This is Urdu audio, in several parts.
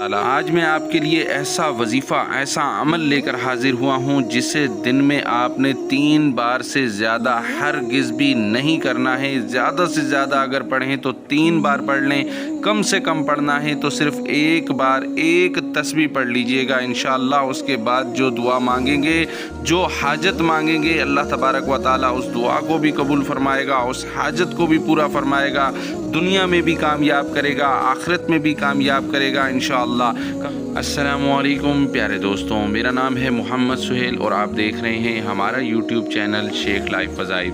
آج میں آپ کے لیے ایسا وظیفہ، ایسا عمل لے کر حاضر ہوا ہوں جسے دن میں آپ نے 3 بار سے زیادہ ہرگز بھی نہیں کرنا ہے۔ زیادہ سے زیادہ اگر پڑھیں تو 3 بار پڑھ لیں، کم سے کم پڑھنا ہے تو صرف ایک بار ایک تسبیح پڑھ لیجئے گا انشاءاللہ۔ اس کے بعد جو دعا مانگیں گے، جو حاجت مانگیں گے، اللہ تبارک و تعالیٰ اس دعا کو بھی قبول فرمائے گا، اس حاجت کو بھی پورا فرمائے گا، دنیا میں بھی کامیاب کرے گا، آخرت میں بھی کامیاب کرے گا انشاءاللہ۔ السلام علیکم پیارے دوستوں، میرا نام ہے محمد سہیل اور آپ دیکھ رہے ہیں ہمارا یوٹیوب چینل شیخ لائف وظائف۔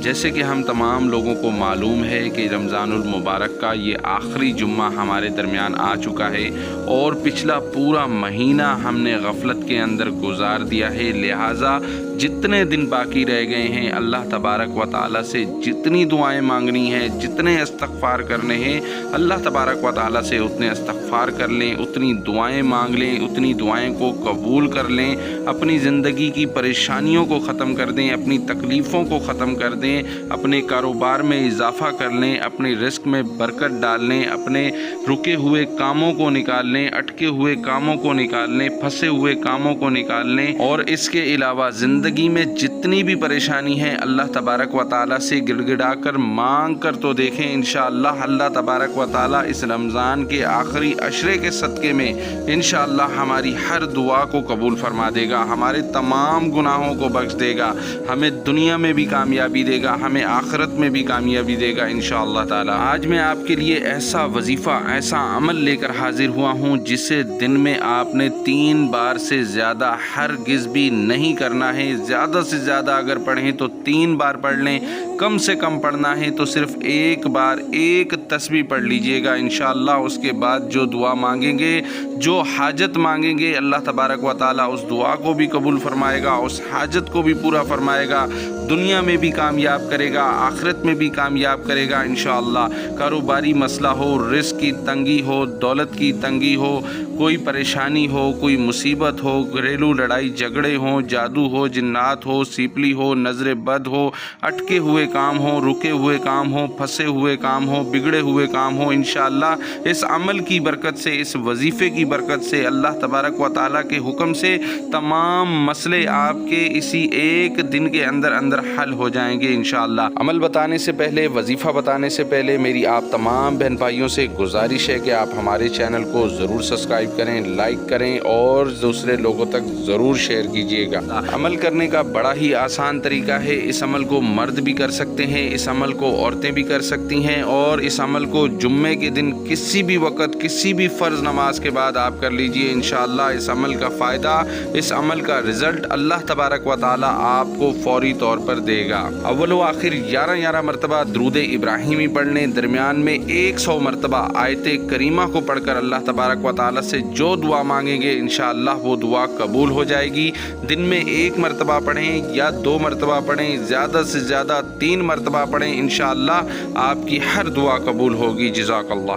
جیسے کہ ہم تمام لوگوں کو معلوم ہے کہ رمضان المبارک کا یہ آخری جمعہ ہمارے درمیان آ چکا ہے اور پچھلا پورا مہینہ ہم نے غفلت کے اندر گزار دیا ہے، لہٰذا جتنے دن باقی رہ گئے ہیں اللہ تبارک و تعالیٰ سے جتنی دعائیں مانگنی ہیں، جتنے استغفار کرنے ہیں، اللہ تبارک و تعالیٰ سے اتنے استغفار کر لیں، اتنی دعائیں مانگ لیں، اتنی دعائیں کو قبول کر لیں، اپنی زندگی کی پریشانیوں کو ختم کر دیں، اپنی تکلیفوں کو ختم کر دیں، اپنے کاروبار میں اضافہ کر لیں، اپنے رزق میں برکت ڈال لیں، اپنے رکے ہوئے کاموں کو نکال لیں، اٹکے ہوئے کاموں کو نکال لیں، پھنسے ہوئے کاموں کو نکال لیں، اور اس کے علاوہ زندگی میں جتنی بھی پریشانی ہے اللہ تبارک و تعالیٰ سے گڑ گڑا کر مانگ کر تو دیکھیں انشاءاللہ اللہ تبارک و تعالیٰ اس رمضان کے آخری عشرے کے صدقے میں انشاءاللہ ہماری ہر دعا کو قبول فرما دے گا، ہمارے تمام گناہوں کو بخش دے گا، ہمیں دنیا میں بھی کامیابی دے گا، ہمیں آخرت میں بھی کامیابی دے گا انشاءاللہ تعالیٰ۔ آج میں آپ کے لیے ایسا وظیفہ، ایسا عمل لے کر حاضر ہوا ہوں جسے دن میں آپ نے 3 بار سے زیادہ ہرگز بھی نہیں کرنا ہے۔ زیادہ سے زیادہ اگر پڑھیں تو 3 بار پڑھ لیں، کم سے کم پڑھنا ہے تو صرف ایک بار ایک تسبیح پڑھ لیجئے گا انشاءاللہ۔ اس کے بعد جو دعا مانگیں گے، جو حاجت مانگیں گے، اللہ تبارک و تعالیٰ اس دعا کو بھی قبول فرمائے گا، اس حاجت کو بھی پورا فرمائے گا، دنیا میں بھی کامیاب کرے گا، آخرت میں بھی کامیاب کرے گا انشاءاللہ۔ کاروباری مسئلہ ہو، رزق کی تنگی ہو، دولت کی تنگی ہو، کوئی پریشانی ہو، کوئی مصیبت ہو، گھریلو لڑائی جھگڑے ہوں، جادو ہو، جنات ہو، سیپلی ہو، نظر بد ہو، اٹکے ہوئے کام ہوں، رکے ہوئے کام ہوں، پھنسے ہوئے کام ہوں، بگڑے ہوئے کام ہوں، انشاءاللہ اس عمل کی برکت سے، اس وظیفے کی برکت سے، اللہ تبارک و تعالیٰ کے حکم سے تمام مسئلے آپ کے اسی ایک دن کے اندر اندر حل ہو جائیں گے انشاءاللہ۔ عمل بتانے سے پہلے، وظیفہ بتانے سے پہلے میری آپ تمام بہن بھائیوں سے گزارش ہے کہ آپ ہمارے چینل کو ضرور سبسکرائب کریں، لائک کریں اور دوسرے لوگوں تک ضرور شیئر کیجیے گا۔ عمل کرنے کا بڑا ہی آسان طریقہ ہے، اس عمل کو مرد بھی کر سکتے ہیں، اس عمل کو عورتیں بھی کر سکتی ہیں، اور اس عمل کو جمعے کے دن کسی بھی وقت، کسی بھی فرض نماز کے بعد آپ کر لیجئے انشاءاللہ۔ اس عمل کا فائدہ، اس عمل کا رزلٹ اللہ تبارک و تعالیٰ آپ کو فوری طور پر دے گا۔ اول و آخر 11 مرتبہ درود ابراہیمی پڑھ لیں، درمیان میں 100 مرتبہ آیت کریمہ کو پڑھ کر اللہ تبارک و تعالیٰ سے جو دعا مانگیں گے انشاءاللہ وہ دعا قبول ہو جائے گی۔ دن میں 1 مرتبہ پڑھیں یا 2 مرتبہ پڑھیں، زیادہ سے زیادہ 3 مرتبہ پڑھیں، انشاءاللہ آپ کی ہر دعا قبول ہوگی۔ جزاک اللہ۔